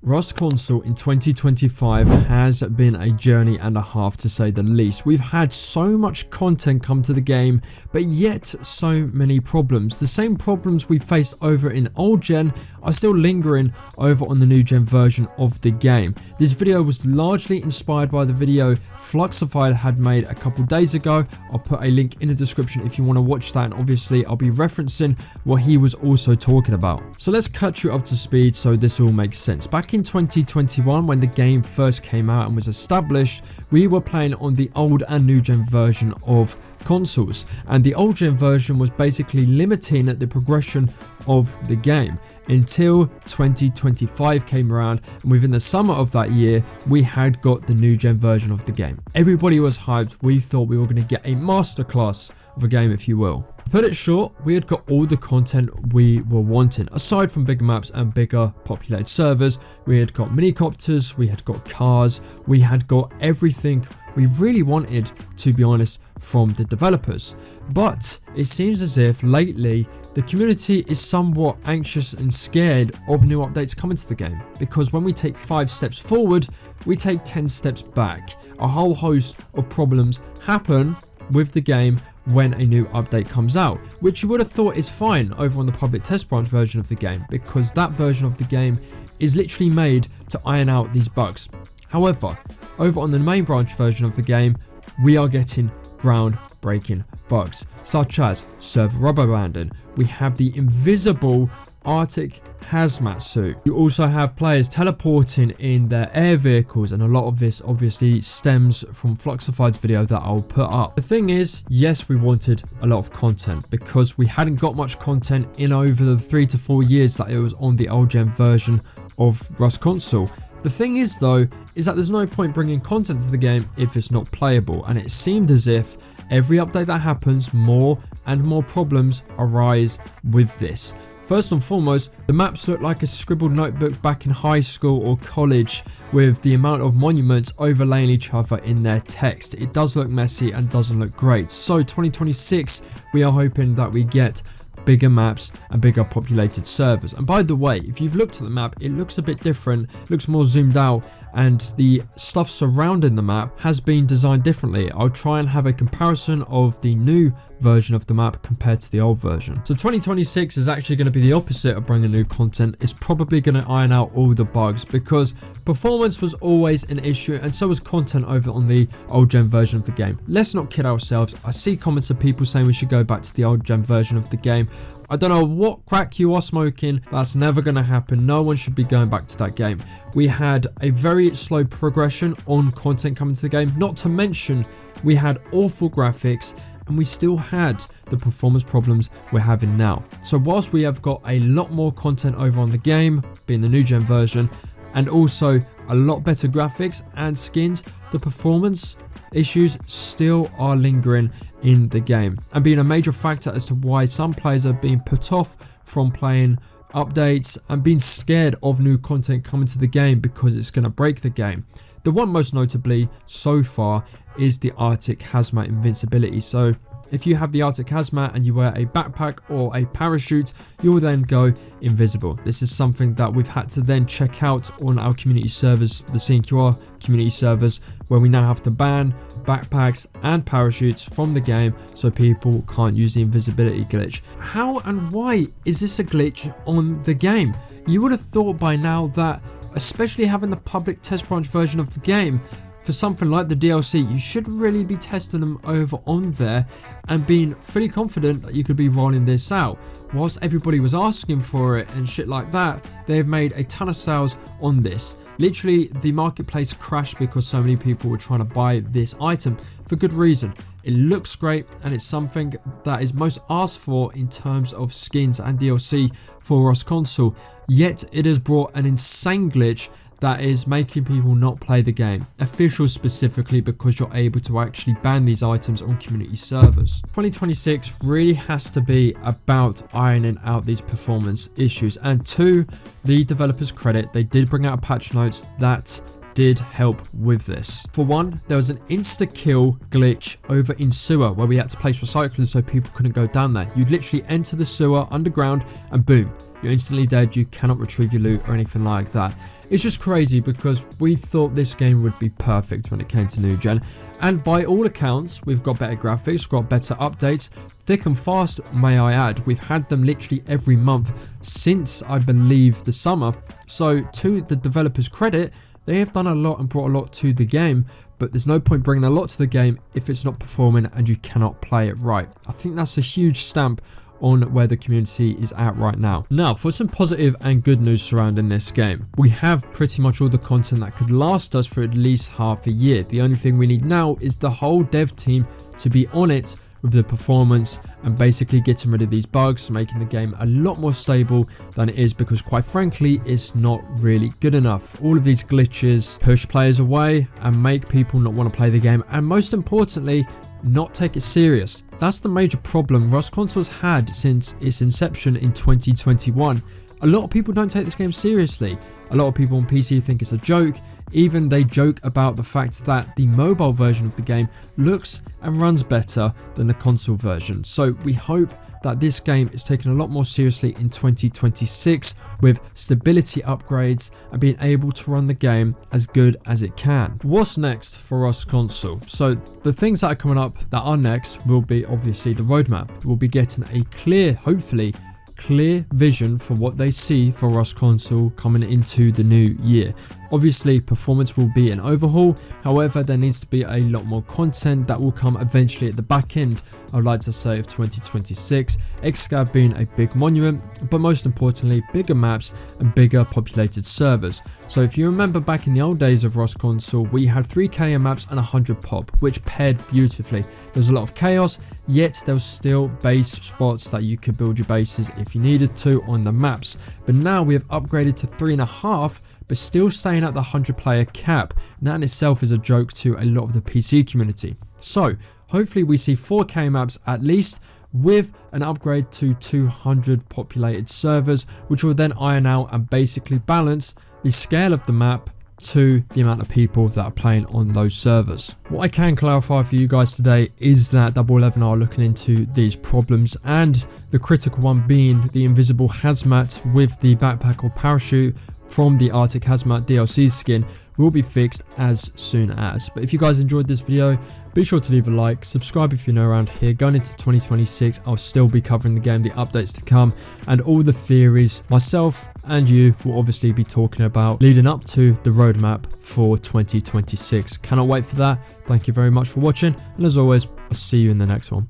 Rust console in 2025 has been a journey and a half, to say the least. We've had so much content come to the game, but yet so many problems. The same problems we faced over in old gen are still lingering over on the new gen version of the game. This video was largely inspired by the video Fluxified had made a couple days ago. I'll put a link in the description if you want to watch that, and obviously I'll be referencing what he was also talking about. So let's catch you up to speed so this all makes sense. Back in 2021, when the game first came out and was established, we were playing on the old and new gen version of consoles, and the old gen version was basically limiting the progression of the game until 2025 came around, and within the summer of that year we had got the new gen version of the game. Everybody was hyped. We thought we were going to get a masterclass of a game, if you will. To put it short, we had got all the content we were wanting. Aside from bigger maps and bigger populated servers, we had got minicopters, we had got cars, we had got everything we really wanted, to be honest, from the developers. But it seems as if lately the community is somewhat anxious and scared of new updates coming to the game, because when we take 5 steps forward, we take 10 steps back. A whole host of problems happen with the game when a new update comes out, which you would have thought is fine over on the public test branch version of the game, because that version of the game is literally made to iron out these bugs. However, over on the main branch version of the game, we are getting groundbreaking bugs, such as server rubberbanding. We have the invisible Arctic hazmat suit. You also have players teleporting in their air vehicles, and a lot of this obviously stems from Fluxified's video that I'll put up. The thing is, yes, we wanted a lot of content because we hadn't got much content in over the 3 to 4 years that it was on the old gen version of Rust console. The thing is though, is that there's no point bringing content to the game if it's not playable, and it seemed as if every update that happens, more and more problems arise with this. First and foremost, the maps look like a scribbled notebook back in high school or college, with the amount of monuments overlaying each other in their text. It does look messy and doesn't look great. So 2026, we are hoping that we get bigger maps and bigger populated servers. And by the way, if you've looked at the map, it looks a bit different, looks more zoomed out, and the stuff surrounding the map has been designed differently. I'll try and have a comparison of the new version of the map compared to the old version. So 2026 is actually going to be the opposite of bringing new content. It's probably going to iron out all the bugs, because performance was always an issue, and so was content over on the old gen version of the game. Let's not kid ourselves. I see comments of people saying we should go back to the old gen version of the game. I don't know what crack you are smoking. That's never going to happen. No one should be going back to that game. We had a very slow progression on content coming to the game, not to mention we had awful graphics, and we still had the performance problems we're having now. So whilst we have got a lot more content over on the game, being the new gen version, and also a lot better graphics and skins, the performance issues still are lingering in the game, and being a major factor as to why some players are being put off from playing updates and being scared of new content coming to the game because it's going to break the game. The one most notably so far is the Arctic hazmat invincibility. So if you have the Arctic hazmat and you wear a backpack or a parachute, you'll then go invisible. This is something that we've had to then check out on our community servers, the CNQR community servers, where we now have to ban backpacks and parachutes from the game so people can't use the invisibility glitch. How and why is this a glitch on the game? You would have thought by now that, especially having the public test branch version of the game, for something like the DLC, you should really be testing them over on there and being fully confident that you could be rolling this out. Whilst everybody was asking for it and shit like that, they've made a ton of sales on this. Literally, the marketplace crashed because so many people were trying to buy this item for good reason. It looks great, and it's something that is most asked for in terms of skins and DLC for Rust console, yet it has brought an insane glitch that is making people not play the game. Officials specifically, because you're able to actually ban these items on community servers. 2026 really has to be about ironing out these performance issues, and to the developers' credit, they did bring out a patch notes that did help with this. For one, there was an insta-kill glitch over in sewer where we had to place recyclers so people couldn't go down there. You'd literally enter the sewer underground and boom, you're instantly dead, you cannot retrieve your loot or anything like that. It's just crazy because we thought this game would be perfect when it came to new gen, and by all accounts we've got better graphics, got better updates, thick and fast may I add. We've had them literally every month since I believe the summer, so to the developers' credit, they have done a lot and brought a lot to the game, but there's no point bringing a lot to the game if it's not performing and you cannot play it right. I think that's a huge stamp on where the community is at right now. Now, for some positive and good news surrounding this game. We have pretty much all the content that could last us for at least half a year. The only thing we need now is the whole dev team to be on it with the performance and basically getting rid of these bugs, making the game a lot more stable than it is, because quite frankly it's not really good enough. All of these glitches push players away and make people not want to play the game, and most importantly, not take it serious. That's the major problem Rust Console's had since its inception in 2021. A lot of people don't take this game seriously. A lot of people on PC think it's a joke. Even they joke about the fact that the mobile version of the game looks and runs better than the console version. So we hope that this game is taken a lot more seriously in 2026 with stability upgrades and being able to run the game as good as it can. What's next for Rust Console? So the things that are coming up that are next will be obviously the roadmap. We'll be getting a clear, hopefully clear vision for what they see for Rust Console coming into the new year. Obviously performance will be an overhaul, however there needs to be a lot more content that will come eventually at the back end, I would like to say, of 2026, Xscav being a big monument, but most importantly bigger maps and bigger populated servers. So if you remember back in the old days of Rust Console, we had 3k maps and 100 pop, which paired beautifully. There was a lot of chaos, yet there was still base spots that you could build your bases if you needed to on the maps. But now we have upgraded to 3.5, but still staying at the 100 player cap. And that in itself is a joke to a lot of the PC community. So hopefully we see 4k maps at least, with an upgrade to 200 populated servers, which will then iron out and basically balance the scale of the map to the amount of people that are playing on those servers. What I can clarify for you guys today is that Double 11 are looking into these problems, and the critical one being the invisible hazmat with the backpack or parachute from the Arctic Hazmat DLC skin will be fixed as soon as. But if you guys enjoyed this video, be sure to leave a like, subscribe if you're new around here. Going into 2026, I'll still be covering the game, the updates to come, and all the theories myself and you will obviously be talking about leading up to the roadmap for 2026. Cannot wait for that. Thank you very much for watching, and as always, I'll see you in the next one.